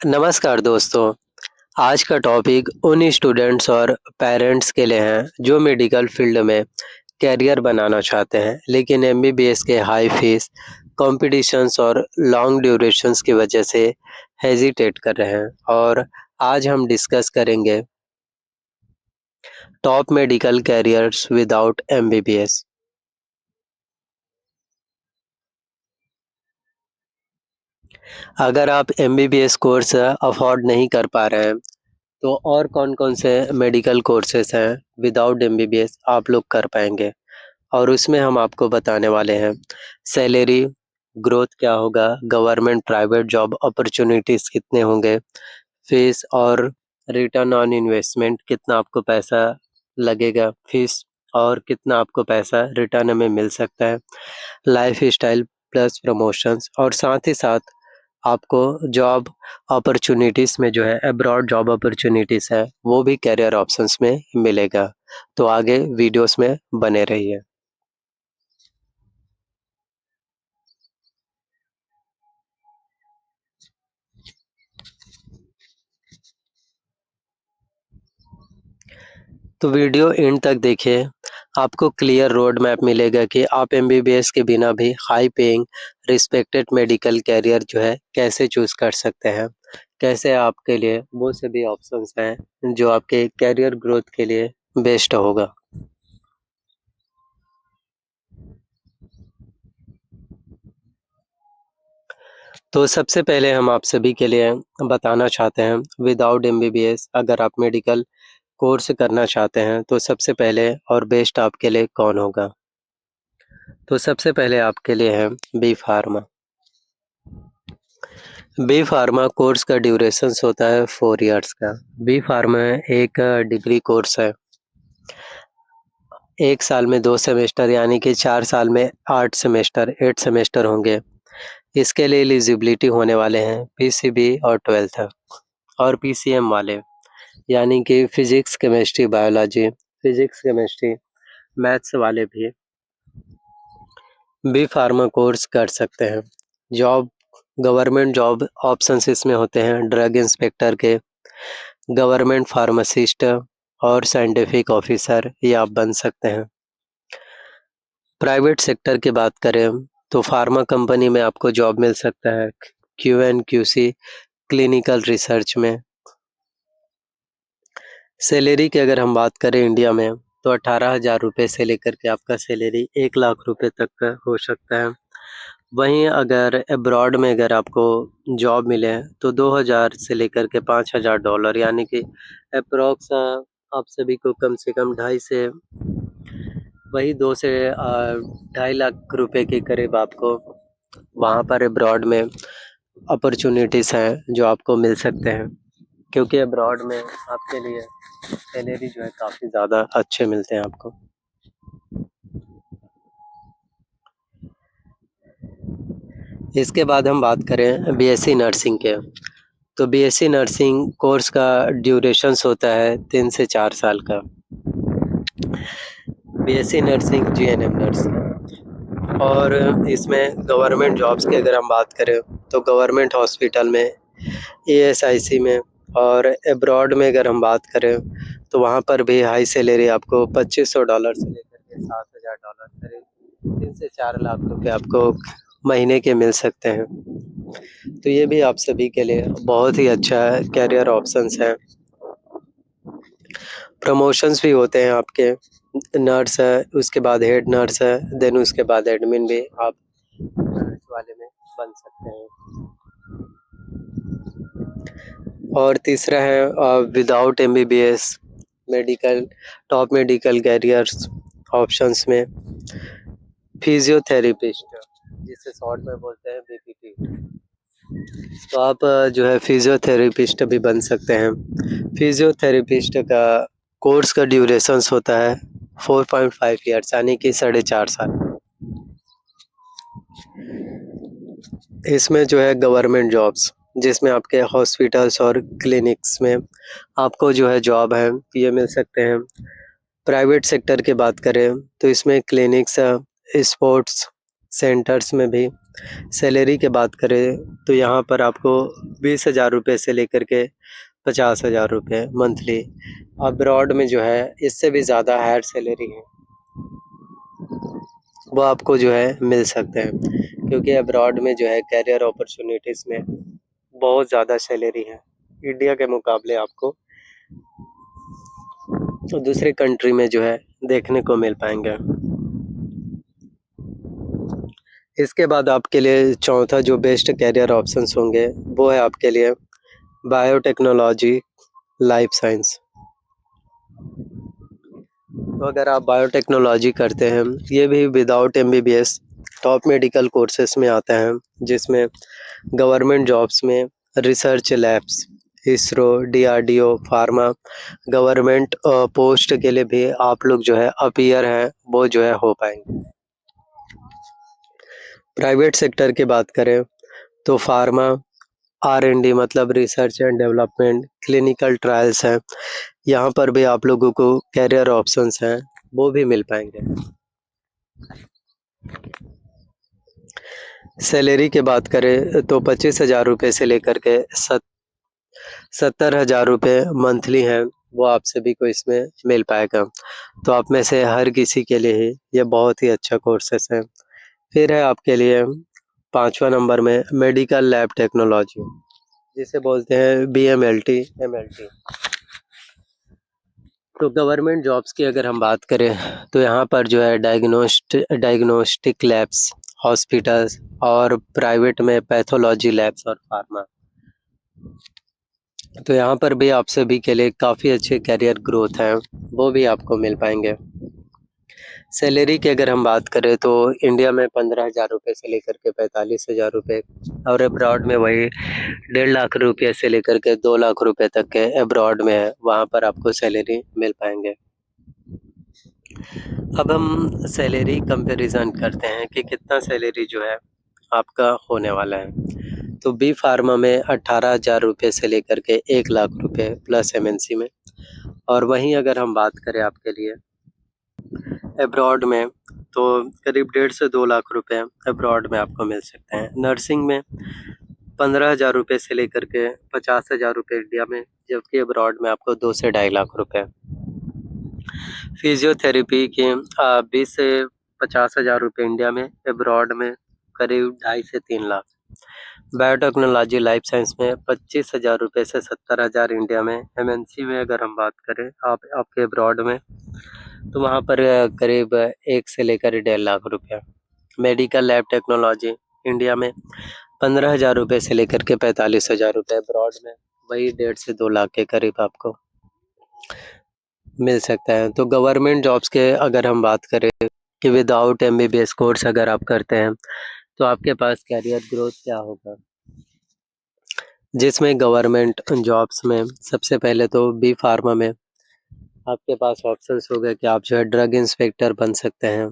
नमस्कार दोस्तों, आज का टॉपिक उन स्टूडेंट्स और पेरेंट्स के लिए है जो मेडिकल फील्ड में करियर बनाना चाहते हैं, लेकिन एमबीबीएस के हाई फीस, कॉम्पिटिशन्स और लॉन्ग ड्यूरेशंस की वजह से हेजिटेट कर रहे हैं। और आज हम डिस्कस करेंगे top medical carriers without MBBS. अगर आप एमबीबीएस कोर्स अफोर्ड नहीं कर पा रहे हैं, तो और कौन-कौन से मेडिकल कोर्सेस हैं विदाउट एमबीबीएस आप लोग कर पाएँगे? और उसमें हम आपको बताने वाले हैं सैलरी ग्रोथ क्या होगा, गवर्नमेंट प्राइवेट जॉब अपॉर्चुनिटीज़ कितने होंगे, फीस और रिटर्न ऑन इन्वेस्टमेंट कितना आपको पैसा लगेगा, फीस और कितना आपको पैसा रिटर्न में मिल सकता है, लाइफ़स्टाइल प्लस प्रमोशंस और साथ ही साथ आपको जॉब अपॉर्चुनिटीज़ में जो है अब्रॉड जॉब अपॉर्चुनिटीज़ है, वो भी करियर ऑप्शंस में मिलेगा। तो आगे वीडियोस में बने रहिए। तो वीडियो एंड तक देखिए, आपको क्लियर रोड मैप मिलेगा कि आप एमबीबीएस के बिना भी high paying respected medical career जो है कैसे चूज़ कर सकते हैं। कैसे आपके लिए वो सभी ऑप्शंस हैं जो आपके करियर ग्रोथ के लिए बेस्ट होगा। तो सबसे पहले हम आप सभी के लिए बताना चाहते हैं विदाउट एमबीबीएस अगर आप मेडिकल कोर्स करना चाहते हैं तो सबसे पहले और बेस्ट आपके लिए कौन होगा? तो सबसे पहले आपके लिए है B pharma. B pharma course का ड्यूरेशंस होता है 4 इयर्स का। बी फार्मा एक डिग्री कोर्स है। 1 साल में 2 सेमेस्टर यानी कि 4 साल में 8 सेमेस्टर होंगे। इसके लिए एलिजिबिलिटी होने वाले हैं पीसीबी और 12th और पीसीएम वाले यानी कि physics, chemistry, biology, physics, chemistry, maths वाले भी बी फार्मा कोर्स कर सकते हैं। जॉब गवर्नमेंट जॉब ऑप्शंस इसमें होते हैं ड्रग इंस्पेक्टर के, गवर्नमेंट फार्मासिस्ट और साइंटिफिक ऑफिसर ये आप बन सकते हैं। प्राइवेट सेक्टर की बात करें तो फार्मा कंपनी में आपको जॉब मिल सकता है क्यूएन क्यूसी क्लिनिकल रिसर्च में। सैलरी की अगर हम बात करें इंडिया में तो 18,000 रुपये से लेकर के आपका सैलरी 1 लाख रुपए तक का हो सकता है। वहीं अगर अब्रॉड में अगर आपको जॉब मिले तो 2,000 से लेकर के $5,000 यानी कि अप्रॉक्स आप सभी को कम से कम ढाई से वही 2 से 2.5 लाख रुपए के करीब आपको वहाँ पर अब्रॉड में अपॉर्चुनिटीज़ हैं जो आपको मिल सकते हैं, क्योंकि अब्रॉड में आपके लिए सैलरी जो है काफ़ी ज़्यादा अच्छे मिलते हैं आपको। इसके बाद हम बात करें बीएससी नर्सिंग के, तो बीएससी नर्सिंग कोर्स का ड्यूरेशंस होता है 3 से 4 साल का। बीएससी नर्सिंग जीएनएम नर्सिंग और इसमें गवर्नमेंट जॉब्स की अगर हम बात करें तो गवर्नमेंट हॉस्पिटल में, ईएसआईसी में और अब्रॉड में अगर हम बात करें तो वहाँ पर भी हाई सैलरी आपको $2,500 से लेकर के $7,000 करीब 3 से 4 लाख रुपए आपको महीने के मिल सकते हैं। तो ये भी आप सभी के लिए बहुत ही अच्छा करियर ऑप्शंस है। प्रमोशंस भी होते हैं आपके, नर्स है, उसके बाद हेड नर्स है, देन उसके बाद एडमिन भी आप नर्स वाले में बन सकते हैं। और तीसरा है without MBBS medical top medical carriers options में फिजियोथेरेपिस्ट, जिसे शॉर्ट में बोलते हैं बीपीटी। तो आप जो है फिजियोथेरेपिस्ट भी बन सकते हैं। फिजियोथेरेपिस्ट का कोर्स का ड्यूरेशंस होता है 4.5 ईयर्स यानी कि 4.5 साल। इसमें जो है गवर्नमेंट जॉब्स जिसमें आपके हॉस्पिटल्स और क्लिनिक्स में आपको जो है जॉब है ये मिल सकते हैं। प्राइवेट सेक्टर की बात करें तो इसमें क्लिनिक्स, स्पोर्ट्स सेंटर्स में भी सैलरी की बात करें तो यहाँ पर आपको 20,000 रुपये से लेकर के 50,000 रुपये मंथली। अब्रॉड में जो है इससे भी ज़्यादा हायर सैलरी है, वो आपको जो है मिल सकते हैं, क्योंकि अब्रॉड में जो है करियर अपॉर्चुनिटीज़ में बहुत ज़्यादा सैलरी है इंडिया के मुकाबले आपको तो दूसरे कंट्री में जो है देखने को मिल पाएंगे। इसके बाद आपके लिए चौथा जो बेस्ट करियर ऑप्शंस होंगे वो है आपके लिए बायोटेक्नोलॉजी, लाइफ साइंस। तो अगर आप बायोटेक्नोलॉजी करते हैं, ये भी without MBBS top medical courses में आता है, जिसमें गवर्नमेंट जॉब्स में research labs, ISRO, DRDO, pharma, government post के लिए भी आप लोग जो है अपीयर हैं, वो जो है हो पाएंगे। प्राइवेट सेक्टर की बात करें तो फार्मा, R&D मतलब research and development, clinical trials हैं, यहाँ पर भी आप लोगों को कैरियर ऑप्शंस हैं, वो भी मिल पाएंगे। सैलरी की बात करें तो 25,000 रुपये से लेकर के 70,000 रुपये मंथली हैं, वो आप सभी को इसमें मिल पाएगा। तो आप में से हर किसी के लिए ही ये बहुत ही अच्छा कोर्सेस है। फिर है आपके लिए 5वां नंबर में मेडिकल लैब टेक्नोलॉजी, जिसे बोलते हैं BMLT, MLT। तो गवर्नमेंट जॉब्स की अगर हम बात करें तो यहाँ पर जो है डायग्नोस्टिक लैब्स, हॉस्पिटल्स और प्राइवेट में पैथोलॉजी लैब्स और फार्मा। तो यहाँ पर भी आप सभी के लिए काफ़ी अच्छे करियर ग्रोथ हैं, वो भी आपको मिल पाएंगे। सैलरी की अगर हम बात करें तो इंडिया में 15,000 रुपये से लेकर के 45,000 रुपये और अब्रॉड में वही 1.5 लाख रुपये से लेकर के 2 लाख रुपये तक के अब्रॉड में है, वहाँ पर आपको सैलरी मिल पाएंगे। अब हम सैलरी कंपैरिजन करते हैं कि कितना सैलरी जो है आपका होने वाला है। तो बी फार्मा में 18,000 रुपये से लेकर के 1 लाख रुपये प्लस MNC में, और वहीं अगर हम बात करें आपके लिए अब्रॉड में तो करीब 1.5 से 2 लाख रुपए अब्रॉड में आपको मिल सकते हैं। नर्सिंग में 15,000 रुपये से लेकर के 50,000 रुपये इंडिया में, जबकि अब्रॉड में आपको 2 से 2.5 लाख रुपए। फिजियोथेरेपी के 20 से 50,000 रुपये इंडिया में, अब्रॉड में करीब 2.5 से 3 लाख। बायोटेक्नोलॉजी लाइफ साइंस में 25,000 रुपये से 70,000 इंडिया में। MNC में अगर हम बात करें आपके अब्रॉड में तो वहाँ पर करीब 1 से लेकर 1.5 लाख रुपया। मेडिकल लैब टेक्नोलॉजी इंडिया में 15,000 रुपये से लेकर के 45,000 रुपये, अब्रॉड में वही 1.5 से 2 लाख के करीब आपको मिल सकता है। तो गवर्नमेंट जॉब्स के अगर हम बात करें कि विदाउट MBBS कोर्स अगर आप करते हैं तो आपके पास कैरियर ग्रोथ क्या होगा, जिसमें गवर्नमेंट जॉब्स में सबसे पहले तो बी फार्मा में आपके पास ऑप्शंस हो गए कि आप जो है ड्रग इंस्पेक्टर बन सकते हैं,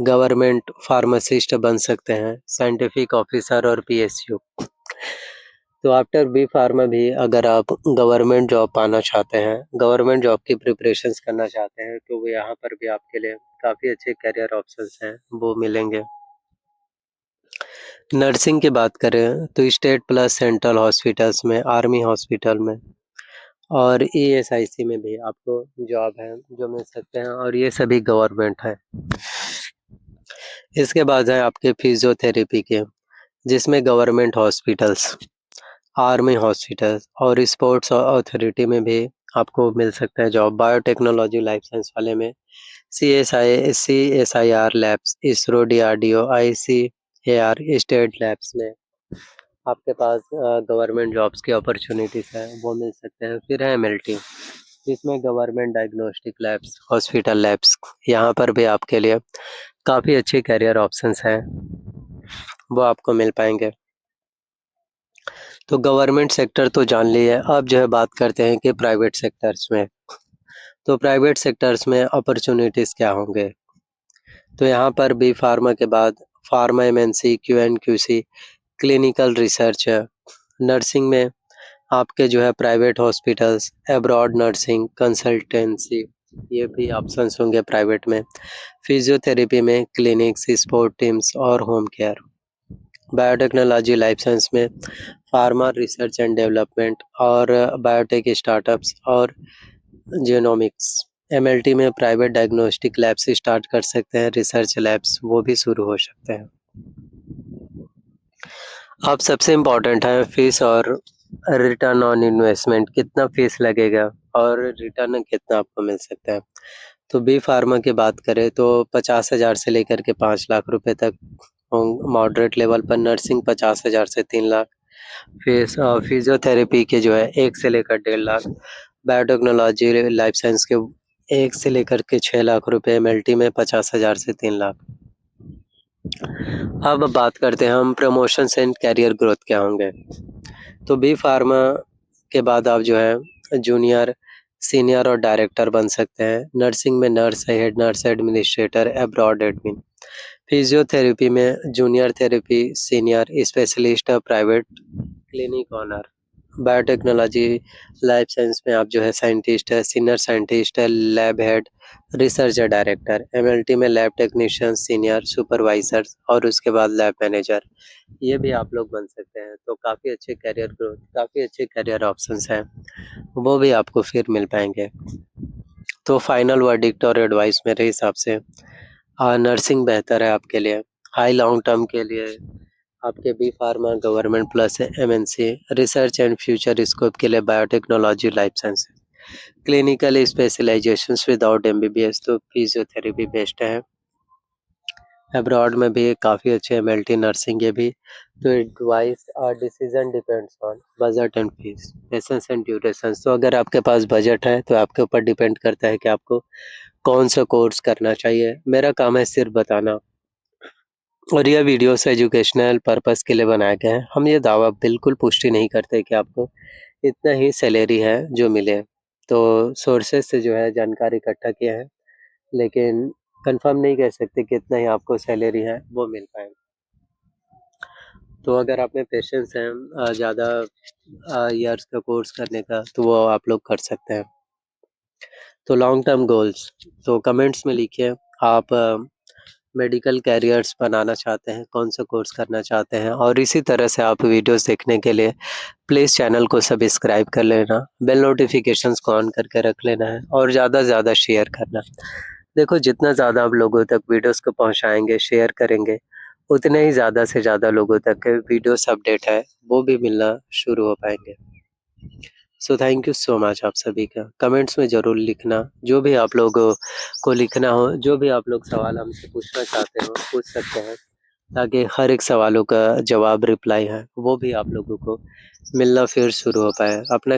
गवर्नमेंट फार्मासिस्ट बन सकते हैं, साइंटिफिक ऑफिसर और PSU। तो आफ्टर बी फार्मा भी अगर आप गवर्नमेंट जॉब पाना चाहते हैं, गवर्नमेंट जॉब की प्रिपरेशंस करना चाहते हैं, तो वो यहाँ पर भी आपके लिए काफ़ी अच्छे करियर ऑप्शंस हैं, वो मिलेंगे। नर्सिंग की बात करें तो स्टेट प्लस सेंट्रल हॉस्पिटल्स में, आर्मी हॉस्पिटल में और ESIC में भी आपको जॉब है जो मिल सकते हैं, और ये सभी गवर्नमेंट है। इसके बाद है आपके फिजियोथेरेपी के, जिसमें गवर्नमेंट हॉस्पिटल्स, आर्मी हॉस्पिटल्स और स्पोर्ट्स अथॉरिटी में भी आपको मिल सकता है जॉब। बायोटेक्नोलॉजी लाइफ साइंस वाले में CSIR labs, ISRO, DRDO, ICAR state labs में आपके पास गवर्नमेंट जॉब्स की अपॉर्चुनिटीज़ हैं, वो मिल सकते हैं। फिर है MLT, इसमें government diagnostic labs, hospital labs, यहाँ पर भी आपके लिए काफ़ी अच्छे करियर ऑप्शंस हैं, वो आपको मिल पाएंगे। तो गवर्नमेंट सेक्टर तो जान लिए, अब जो है बात करते हैं कि प्राइवेट सेक्टर्स में। तो प्राइवेट सेक्टर्स में अपॉर्चुनिटीज़ क्या होंगे, तो यहाँ पर बी फार्मा के बाद pharma MNC, QNQC, clinical research है। नर्सिंग में आपके जो है private hospitals, abroad nursing, consultancy, ये भी ऑप्शंस होंगे प्राइवेट में। फिजियोथेरेपी में क्लिनिक्स, स्पोर्ट टीम्स और home care. Biotechnology life science में फार्मा रिसर्च एंड डेवलपमेंट और बायोटेक स्टार्टअप्स और जीनोमिक्स। एमएलटी में प्राइवेट डायग्नोस्टिक लैब्स स्टार्ट कर सकते हैं, रिसर्च लैब्स वो भी शुरू हो सकते हैं। अब सबसे इम्पोर्टेंट है फीस और रिटर्न ऑन इन्वेस्टमेंट, कितना फीस लगेगा और रिटर्न कितना आपको मिल सकता है। तो बी फार्मा की बात करें तो 50,000 से लेकर के 5 लाख रुपए तक, मॉडरेट लेवल पर नर्सिंग 50,000 से 3 लाख, फिजियोथेरेपी के जो है 1 से लेकर 1.5 लाख, बायोटेक्नोलॉजी लाइफ साइंस के 1 से लेकर के 6 लाख रुपए, एमएलटी में 50,000 से 3 लाख। अब बात करते हैं हम प्रमोशंस एंड कैरियर ग्रोथ क्या होंगे। तो बी फार्मा के बाद आप जो है जूनियर, सीनियर और डायरेक्टर बन सकते हैं। नर्सिंग में nurse, head nurse, administrator, abroad admin. Physiotherapy में junior therapy, senior specialist, private clinic owner. Biotechnology life science में आप जो है साइंटिस्ट है, सीनियर साइंटिस्ट है, lab head, research director. MLT में लैब टेक्नीशियन, सीनियर, सुपरवाइजर और उसके बाद लैब मैनेजर, ये भी आप लोग बन सकते हैं। तो काफ़ी अच्छे करियर ग्रोथ, काफ़ी अच्छे करियर ऑप्शंस हैं, वो भी आपको फिर मिल पाएंगे। तो फाइनल वर्डिक्ट और एडवाइस मेरे हिसाब से नर्सिंग बेहतर है आपके लिए, हाई लॉन्ग टर्म के लिए आपके B pharma, government plus MNC, research and future scope के लिए biotechnology life science, clinical specializations without MBBS तो फिजियोथेरेपी बेस्ट है। अब्रॉड में भी काफ़ी अच्छे एमएलटी नर्सिंग है भी। तो एडवाइस और decision depends on budget and fees, patience and duration. तो अगर आपके पास बजट है तो आपके ऊपर डिपेंड करता है कि आपको कौन सा कोर्स करना चाहिए। मेरा काम है सिर्फ बताना, और यह वीडियोस एजुकेशनल पर्पस के लिए बनाया गया है। हम ये दावा बिल्कुल पुष्टि नहीं करते कि आपको इतना ही सैलरी है जो मिले। तो सोर्सेज से जो है जानकारी इकट्ठा किया है, लेकिन कंफर्म नहीं कह सकते कि इतना ही आपको सैलरी है वो मिल पाए। तो अगर आप में पेशेंस है ज़्यादा ईयर्स का कोर्स करने का, तो वो आप लोग कर सकते हैं। तो लॉन्ग टर्म गोल्स, तो कमेंट्स में लिखिए आप मेडिकल कैरियर्स बनाना चाहते हैं, कौन सा कोर्स करना चाहते हैं। और इसी तरह से आप वीडियोस देखने के लिए प्लीज़ चैनल को सब्सक्राइब कर लेना, बेल नोटिफिकेशंस को ऑन करके रख लेना है और ज़्यादा से ज़्यादा शेयर करना। देखो जितना ज़्यादा आप लोगों तक वीडियोस को पहुंचाएंगे, शेयर करेंगे, उतने ही ज़्यादा से ज़्यादा लोगों तक वीडियोस अपडेट है वो भी मिलना शुरू हो पाएंगे। So thank you so much आप सभी का। कमेंट्स में ज़रूर लिखना, जो भी आप लोगों को लिखना हो, जो भी आप लोग सवाल हमसे पूछना चाहते हो पूछ सकते हैं, ताकि हर एक सवालों का जवाब, रिप्लाई है वो भी आप लोगों को मिलना फिर शुरू हो पाए। अपना